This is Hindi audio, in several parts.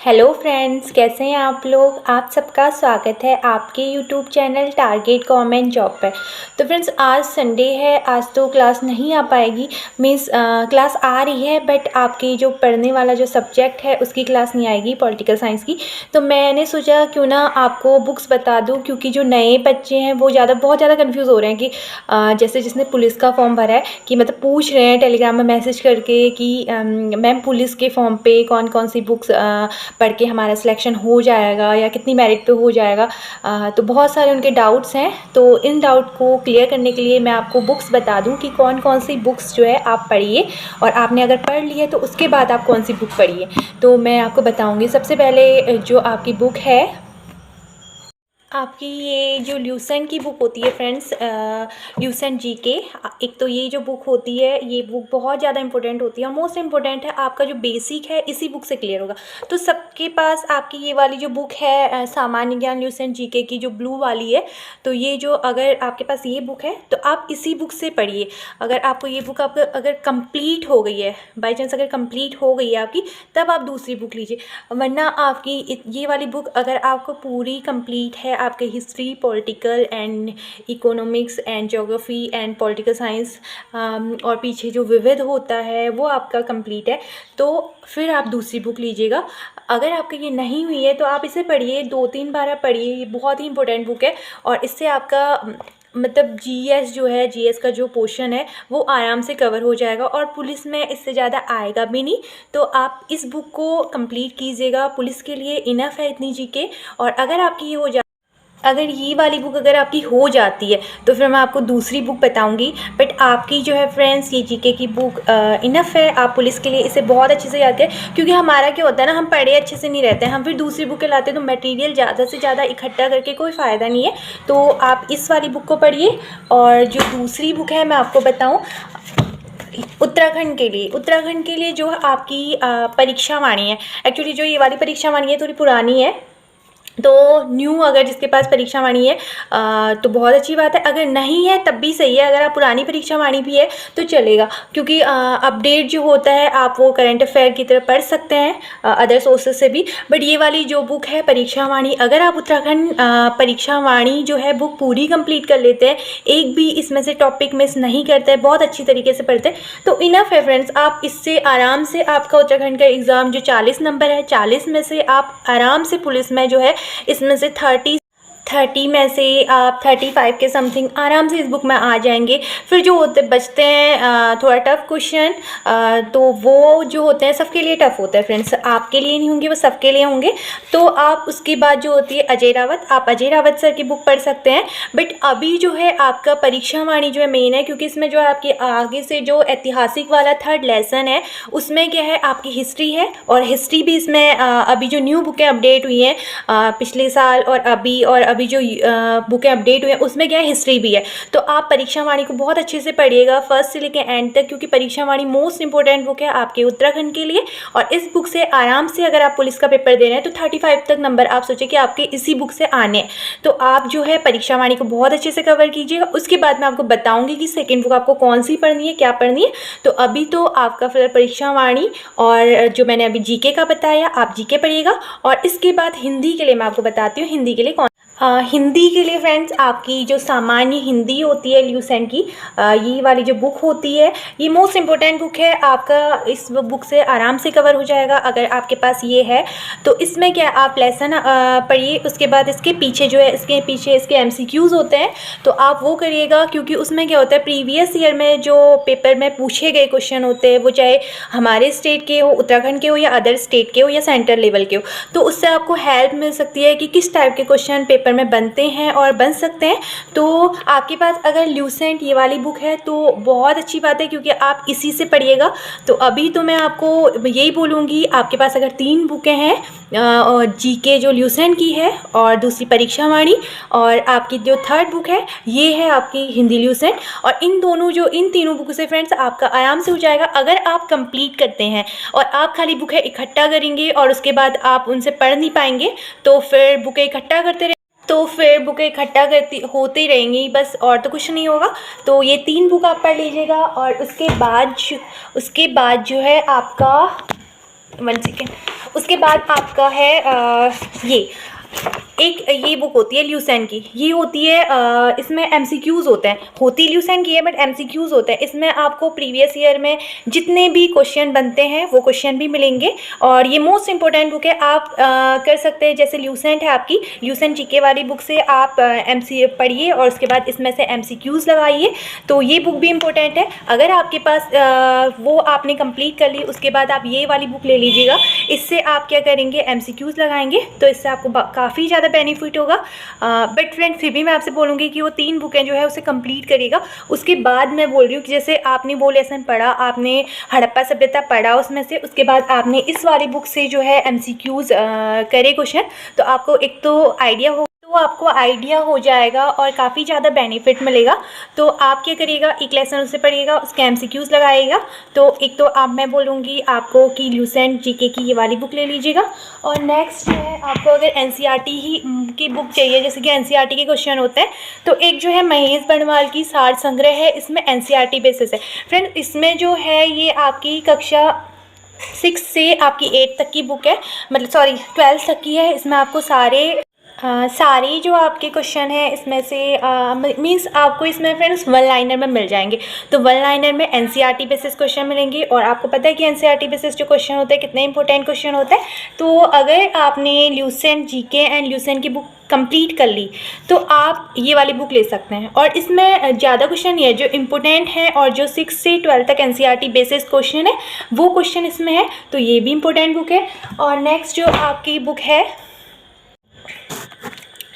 हेलो फ्रेंड्स, कैसे हैं आप लोग। आप सबका स्वागत है आपके YouTube channel target government job पर। तो फ्रेंड्स, आज संडे है, आज तो क्लास नहीं आ पाएगी। मीन्स क्लास आ रही है बट आपकी जो पढ़ने वाला जो सब्जेक्ट है उसकी क्लास नहीं आएगी, पॉलिटिकल साइंस की। तो मैंने सोचा क्यों ना आपको बुक्स बता दूं, क्योंकि जो नए बच्चे हैं वो बहुत ज़्यादा कन्फ्यूज़ हो रहे हैं कि जैसे जिसने पुलिस का फॉर्म भरा है कि मतलब पूछ रहे हैं टेलीग्राम में मैसेज करके कि मैम पुलिस के फॉर्म पे कौन कौन सी बुक्स पढ़ के हमारा सिलेक्शन हो जाएगा या कितनी मेरिट पे हो जाएगा। तो बहुत सारे उनके डाउट्स हैं। तो इन डाउट को क्लियर करने के लिए मैं आपको बुक्स बता दूं कि कौन कौन सी बुक्स जो है आप पढ़िए, और आपने अगर पढ़ ली है तो उसके बाद आप कौन सी बुक पढ़िए। तो मैं आपको बताऊंगी। सबसे पहले जो आपकी बुक है, आपकी ये जो ल्यूसेंट की बुक होती है फ्रेंड्स, ल्यूसेंट जीके। एक तो ये जो बुक होती है ये बुक बहुत ज़्यादा इंपॉर्टेंट होती है और मोस्ट इम्पॉर्टेंट है। आपका जो बेसिक है इसी बुक से क्लियर होगा। तो सबके पास आपकी ये वाली जो बुक है सामान्य ज्ञान ल्यूसेंट जीके की, जो ब्लू वाली है, तो ये जो अगर आपके पास ये बुक है तो आप इसी बुक से पढ़िए। अगर आपको ये बुक आपका अगर कंप्लीट हो गई है, बाई चांस अगर कंप्लीट हो गई है आपकी, तब आप दूसरी बुक लीजिए। वरना आपकी ये वाली बुक अगर आपको पूरी कंप्लीट है, आपके history, political and economics and geography and political science, और पीछे जो विविध होता है वो आपका कंप्लीट है, तो फिर आप दूसरी बुक लीजिएगा। अगर आपकी ये नहीं हुई है तो आप इसे पढ़िए, 2-3 बार आप पढ़िए। ये बहुत ही इंपॉर्टेंट बुक है और इससे आपका मतलब जीएस जो है, जीएस का जो पोर्शन है वो आराम से कवर हो जाएगा और पुलिस में इससे ज़्यादा आएगा भी नहीं। तो आप इस बुक को कंप्लीट कीजिएगा, पुलिस के लिए इनफ है इतनी जीके। और अगर आपकी ये हो जा अगर ये वाली बुक अगर आपकी हो जाती है तो फिर मैं आपको दूसरी बुक बताऊंगी। बट आपकी जो है फ्रेंड्स ये जीके की बुक इनफ है। आप पुलिस के लिए इसे बहुत अच्छे से याद करें, क्योंकि हमारा क्या होता है ना, हम पढ़े अच्छे से नहीं रहते हैं, हम फिर दूसरी बुकें लाते हैं तो मटेरियल ज़्यादा से ज़्यादा इकट्ठा करके कोई फ़ायदा नहीं है। तो आप इस वाली बुक को पढ़िए। और जो दूसरी बुक है मैं आपको बताऊँ, उत्तराखंड के लिए जो आपकी परीक्षा वाणी है। एक्चुअली जो ये वाली परीक्षा वाणी है थोड़ी पुरानी है, तो न्यू अगर जिसके पास परीक्षा वाणी है तो बहुत अच्छी बात है। अगर नहीं है तब भी सही है। अगर आप पुरानी परीक्षा वाणी भी है तो चलेगा, क्योंकि अपडेट जो होता है आप वो करंट अफेयर की तरह पढ़ सकते हैं अदर सोर्सेज से भी। बट ये वाली जो बुक है परीक्षा वाणी, अगर आप उत्तराखंड परीक्षा वाणी जो है बुक पूरी कंप्लीट कर लेते हैं, एक भी इसमें से टॉपिक मिस नहीं करते हैं, बहुत अच्छी तरीके से पढ़ते हैं, तो इनफ है फ्रेंड्स। आप इससे आराम से आपका उत्तराखंड का एग्ज़ाम जो 40 नंबर है, 40 में से आप आराम से पुलिस में जो है इसमें से 30 में से आप 35 के समथिंग आराम से इस बुक में आ जाएंगे। फिर जो होते बचते हैं थोड़ा टफ क्वेश्चन, तो वो जो होते हैं सबके लिए टफ होता है फ्रेंड्स, आपके लिए नहीं होंगे, वो सबके लिए होंगे। तो आप उसके बाद जो होती है अजय रावत, आप अजय रावत सर की बुक पढ़ सकते हैं। बट अभी जो है आपका परीक्षा वाणी जो है मेन है, क्योंकि इसमें जो आपके आगे से जो ऐतिहासिक वाला 3rd लेसन है उसमें क्या है, आपकी हिस्ट्री है। और हिस्ट्री भी इसमें अभी जो न्यू बुकें अपडेट हुई हैं पिछले साल और अभी जो बुकें अपडेट हुई हैं उसमें क्या है, हिस्ट्री भी है। तो आप परीक्षा वाणी को बहुत अच्छे से पढ़िएगा फर्स्ट से लेकर एंड तक, क्योंकि परीक्षा वाणी मोस्ट इंपॉर्टेंट बुक है आपके उत्तराखंड के लिए। और इस बुक से आराम से अगर आप पुलिस का पेपर दे रहे हैं तो 35 तक नंबर आप सोचें कि आपके इसी बुक से आने हैं। तो आप जो है परीक्षा वाणी को बहुत अच्छे से कवर कीजिएगा। उसके बाद मैं आपको बताऊंगी कि सेकेंड बुक आपको कौन सी पढ़नी है, क्या पढ़नी है। तो अभी तो आपका फिर परीक्षा वाणी और जो मैंने अभी जीके का बताया, आप जीके पढ़िएगा। और इसके बाद हिंदी के लिए मैं आपको बताती हूँ, हिंदी के लिए हिंदी के लिए फ्रेंड्स आपकी जो सामान्य हिंदी होती है ल्यूसेंट की, ये वाली जो बुक होती है ये मोस्ट इम्पोर्टेंट बुक है आपका। इस बुक से आराम से कवर हो जाएगा अगर आपके पास ये है। तो इसमें क्या आप लेसन पढ़िए, उसके बाद इसके पीछे जो है इसके पीछे इसके एमसीक्यूज़ होते हैं, तो आप वो करिएगा। क्योंकि उसमें क्या होता है, प्रीवियस ईयर में जो पेपर में पूछे गए क्वेश्चन होते हैं वो चाहे हमारे स्टेट के हो, उत्तराखंड के हो, या अदर स्टेट के हो, या सेंट्रल लेवल के हो, तो उससे आपको हेल्प मिल सकती है कि किस टाइप के क्वेश्चन पेपर में बनते हैं और बन सकते हैं। तो आपके पास अगर ल्यूसेंट ये वाली बुक है तो बहुत अच्छी बात है, क्योंकि आप इसी से पढ़िएगा। तो अभी तो मैं आपको यही बोलूँगी, आपके पास अगर 3 बुकें हैं, और जीके जो ल्यूसेंट की है और दूसरी परीक्षा वाणी, और आपकी जो 3rd बुक है ये है आपकी हिंदी ल्यूसेंट, और इन तीनों बुक से फ्रेंड्स आपका आराम से हो जाएगा अगर आप कंप्लीट करते हैं। और आप खाली बुकें इकट्ठा करेंगे और उसके बाद आप उनसे पढ़ नहीं पाएंगे, तो फिर बुकें इकट्ठा करते होती रहेंगी बस, और तो कुछ नहीं होगा। तो ये 3 बुक आप पढ़ लीजिएगा। और उसके बाद जो है आपका 1 सेकेंड। उसके बाद आपका है ये बुक होती है ल्यूसेंट की। ये होती है इसमें एमसीक्यूज़ होते हैं, होती ल्यूसेंट की है बट एमसीक्यूज़ होते हैं। इसमें आपको प्रीवियस ईयर में जितने भी क्वेश्चन बनते हैं वो क्वेश्चन भी मिलेंगे और ये मोस्ट इंपॉर्टेंट बुक है। आप कर सकते हैं, जैसे ल्यूसेंट है आपकी, ल्यूसेंट जीके वाली बुक से आप एमसी पढ़िए और उसके बाद इसमें से एमसीक्यूज़ लगाइए। तो ये बुक भी इम्पोर्टेंट है। अगर आपके पास वो आपने कंप्लीट कर ली, उसके बाद आप ये वाली बुक ले लीजिएगा। इससे आप क्या करेंगे, एमसीक्यूज़ लगाएंगे तो इससे आपको काफ़ी ज़्यादा बेनिफिट होगा। बट फ्रेंड फिर भी मैं आपसे बोलूँगी कि वो 3 बुकें जो है उसे कंप्लीट करिएगा। उसके बाद मैं बोल रही हूँ कि जैसे आपने वो लेसन पढ़ा, आपने हड़प्पा सभ्यता पढ़ा उसमें से, उसके बाद आपने इस वाली बुक से जो है एमसीक्यूज़ करे क्वेश्चन, तो आपको एक तो आइडिया हो जाएगा और काफ़ी ज़्यादा बेनिफिट मिलेगा। तो आप क्या करिएगा, एक लेसन उससे पढ़िएगा, उसके एमसीक्यूज़ लगाइएगा। तो एक तो मैं बोलूँगी आपको कि ल्यूसेंट जीके की ये वाली बुक ले लीजिएगा। और नेक्स्ट है, आपको अगर एनसीईआरटी ही की बुक चाहिए, जैसे कि एनसीईआरटी के क्वेश्चन होते हैं, तो एक जो है महेश बर्णवाल की सार संग्रह है, इसमें एनसीईआरटी बेसिस है फ्रेंड। इसमें जो है ये आपकी कक्षा 6 से आपकी 8 तक की बुक है, मतलब सॉरी 12 तक की है। इसमें आपको सारे जो आपके क्वेश्चन हैं इसमें से मीन्स आपको इसमें फ्रेंड्स 1 लाइनर में मिल जाएंगे। तो 1 लाइनर में एनसीईआरटी बेसिस क्वेश्चन मिलेंगे और आपको पता है कि एनसीईआरटी बेसिस जो क्वेश्चन होते हैं कितने इंपॉर्टेंट क्वेश्चन होते हैं। तो अगर आपने ल्यूसेंट जीके एंड ल्यूसेंट की बुक कंप्लीट कर ली तो आप ये वाली बुक ले सकते हैं। और इसमें ज़्यादा क्वेश्चन नहीं है, जो इम्पोर्टेंट है और जो 6 से 12 तक एनसीईआरटी बेसिस क्वेश्चन है वो क्वेश्चन इसमें है, तो ये भी इम्पोर्टेंट बुक है। और नेक्स्ट जो आपकी बुक है,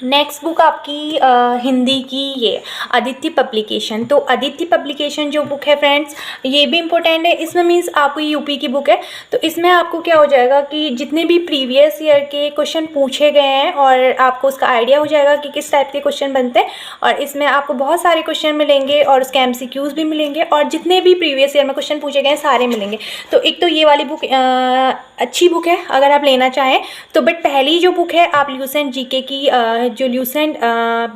नेक्स्ट बुक आपकी हिंदी की ये आदित्य पब्लिकेशन। तो आदित्य पब्लिकेशन जो बुक है फ्रेंड्स, ये भी इम्पोर्टेंट है। इसमें मीन्स आपको यूपी की बुक है, तो इसमें आपको क्या हो जाएगा कि जितने भी प्रीवियस ईयर के क्वेश्चन पूछे गए हैं और आपको उसका आइडिया हो जाएगा कि किस टाइप के क्वेश्चन बनते हैं। और इसमें आपको बहुत सारे क्वेश्चन मिलेंगे और उसके एमसीक्यूज़ भी मिलेंगे और जितने भी प्रीवियस ईयर में क्वेश्चन पूछे गए हैं सारे मिलेंगे। तो एक तो ये वाली बुक अच्छी बुक है अगर आप लेना चाहें तो। बट पहली जो बुक है आप ल्यूसेंट जीके की जो ल्यूसेंट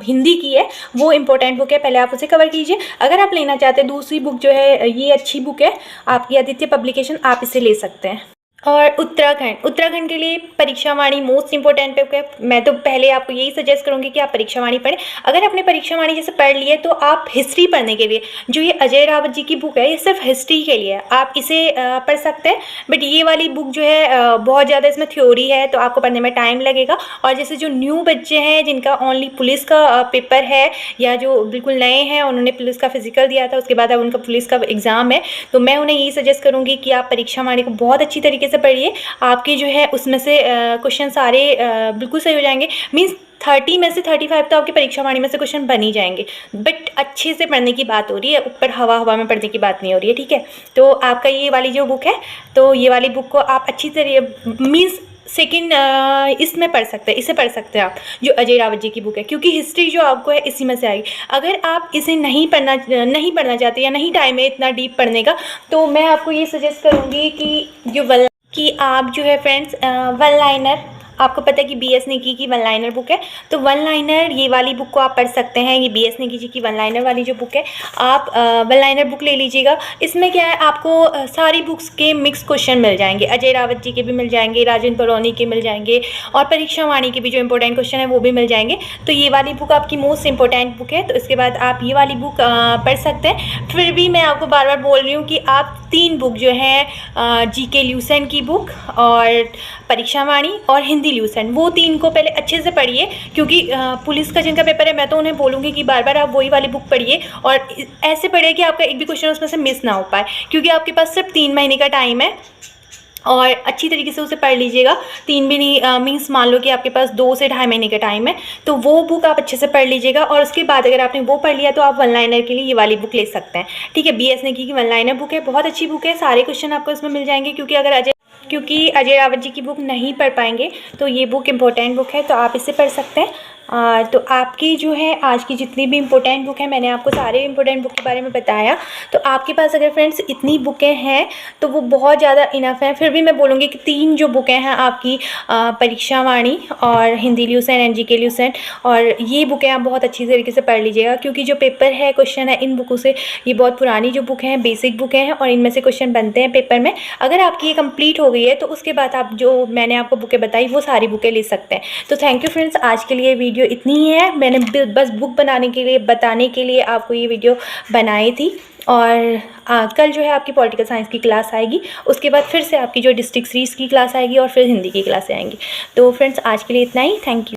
हिंदी की है वो इम्पोर्टेंट बुक है, पहले आप उसे कवर कीजिए। अगर आप लेना चाहते हैं दूसरी बुक जो है, ये अच्छी बुक है आपकी आदित्य पब्लिकेशन, आप इसे ले सकते हैं। और उत्तराखंड के लिए परीक्षा वाणी मोस्ट इंपॉर्टेंट बुक है। मैं तो पहले आपको यही सजेस्ट करूंगी कि आप परीक्षा वाणी पढ़ें। अगर आपने परीक्षा वाणी जैसे पढ़ ली है तो आप हिस्ट्री पढ़ने के लिए जो ये अजय रावत जी की बुक है, ये सिर्फ हिस्ट्री के लिए है, आप इसे पढ़ सकते हैं। बट ये वाली बुक जो है बहुत ज़्यादा इसमें थ्योरी है तो आपको पढ़ने में टाइम लगेगा। और जैसे जो न्यू बच्चे हैं जिनका ओनली पुलिस का पेपर है या जो बिल्कुल नए हैं, उन्होंने पुलिस का फिजिकल दिया था, उसके बाद अब उनका पुलिस का एग्ज़ाम है, तो मैं उन्हें यही सजेस्ट करूँगी कि आप परीक्षा वाणी को बहुत अच्छी तरीके से पढ़िए। आपके जो है उसमें से क्वेश्चन सारे बिल्कुल सही हो जाएंगे। मीन्स 30 में से 35 तो आपकी परीक्षा वाणी में से क्वेश्चन बन ही जाएंगे। बट अच्छे से पढ़ने की बात हो रही है, ऊपर हवा में पढ़ने की बात नहीं हो रही है, ठीक है। तो आपका ये वाली जो बुक है, तो ये वाली बुक को आप अच्छी तरह मीन्स सेकेंड इसमें पढ़ सकते हैं, इसे पढ़ सकते हैं आप, जो अजय रावत जी की बुक है, क्योंकि हिस्ट्री जो आपको है इसी में से आएगी। अगर आप इसे नहीं पढ़ना चाहते या नहीं टाइम है इतना डीप पढ़ने का, तो मैं आपको ये सजेस्ट करूँगी कि आप जो है फ्रेंड्स 1 लाइनर, आपको पता है कि बीएस नेगी की 1 लाइनर बुक है, तो 1 लाइनर ये वाली बुक को आप पढ़ सकते हैं। ये बीएस नेगी जी की 1 लाइनर वाली जो बुक है, आप 1 लाइनर बुक ले लीजिएगा। इसमें क्या है, आपको सारी बुक्स के मिक्स क्वेश्चन मिल जाएंगे, अजय रावत जी के भी मिल जाएंगे, राजेंद्र बरौनी के मिल जाएंगे और परीक्षा वाणी के भी जो इंपॉर्टेंट क्वेश्चन है वो भी मिल जाएंगे। तो ये वाली बुक आपकी मोस्ट इंपॉर्टेंट बुक है, तो इसके बाद आप ये वाली बुक पढ़ सकते हैं। फिर भी मैं आपको बार बार बोल रही हूँ कि आप 3 बुक जो है जीके ल्यूसेंट की बुक और परीक्षा वाणी और हिंदी ल्यूसेंट, वो 3 को पहले अच्छे से पढ़िए। क्योंकि पुलिस का जिनका पेपर है, मैं तो उन्हें बोलूँगी कि बार बार आप वही वाली बुक पढ़िए और ऐसे पढ़िए कि आपका एक भी क्वेश्चन उसमें से मिस ना हो पाए, क्योंकि आपके पास सिर्फ 3 महीने का टाइम है और अच्छी तरीके से उसे पढ़ लीजिएगा। 3 भी नहीं, मीन्स मान लो कि आपके पास 2 से ढाई महीने का टाइम है, तो वो बुक आप अच्छे से पढ़ लीजिएगा। और उसके बाद अगर आपने वो पढ़ लिया तो आप 1 लाइनर के लिए ये वाली बुक ले सकते हैं, ठीक है। बीएस नेगी की 1 लाइनर बुक है, बहुत अच्छी बुक है, सारे क्वेश्चन आपको इसमें मिल जाएंगे। क्योंकि अजय रावत जी की बुक नहीं पढ़ पाएंगे तो ये बुक इम्पोर्टेंट बुक है, तो आप इसे पढ़ सकते हैं। तो आपकी जो है आज की जितनी भी इम्पोर्टेंट बुक है, मैंने आपको सारे इम्पोर्टेंट बुक के बारे में बताया। तो आपके पास अगर फ्रेंड्स इतनी बुकें हैं तो वो बहुत ज़्यादा इनफ है। फिर भी मैं बोलूँगी कि 3 जो बुकें हैं आपकी परीक्षा वाणी और Hindi Lucent and GK Lucent, और ये बुकें आप बहुत अच्छी तरीके से पढ़ लीजिएगा। क्योंकि जो पेपर है, क्वेश्चन है इन बुकों से, ये बहुत पुरानी जो बुक हैं, बेसिक बुकें हैं और इनमें से क्वेश्चन बनते हैं पेपर में। अगर आपकी ये कंप्लीट हो गई है तो उसके बाद आप जो मैंने आपको बुकें बताई वो सारी बुकें ले सकते हैं। तो थैंक यू फ्रेंड्स, आज के लिए वीडियो इतनी ही है। मैंने बस बुक बनाने के लिए, बताने के लिए आपको ये वीडियो बनाई थी। और कल जो है आपकी पॉलिटिकल साइंस की क्लास आएगी, उसके बाद फिर से आपकी जो डिस्ट्रिक्ट सीरीज़ की क्लास आएगी और फिर हिंदी की क्लासें आएंगी। तो फ्रेंड्स आज के लिए इतना ही, थैंक यू।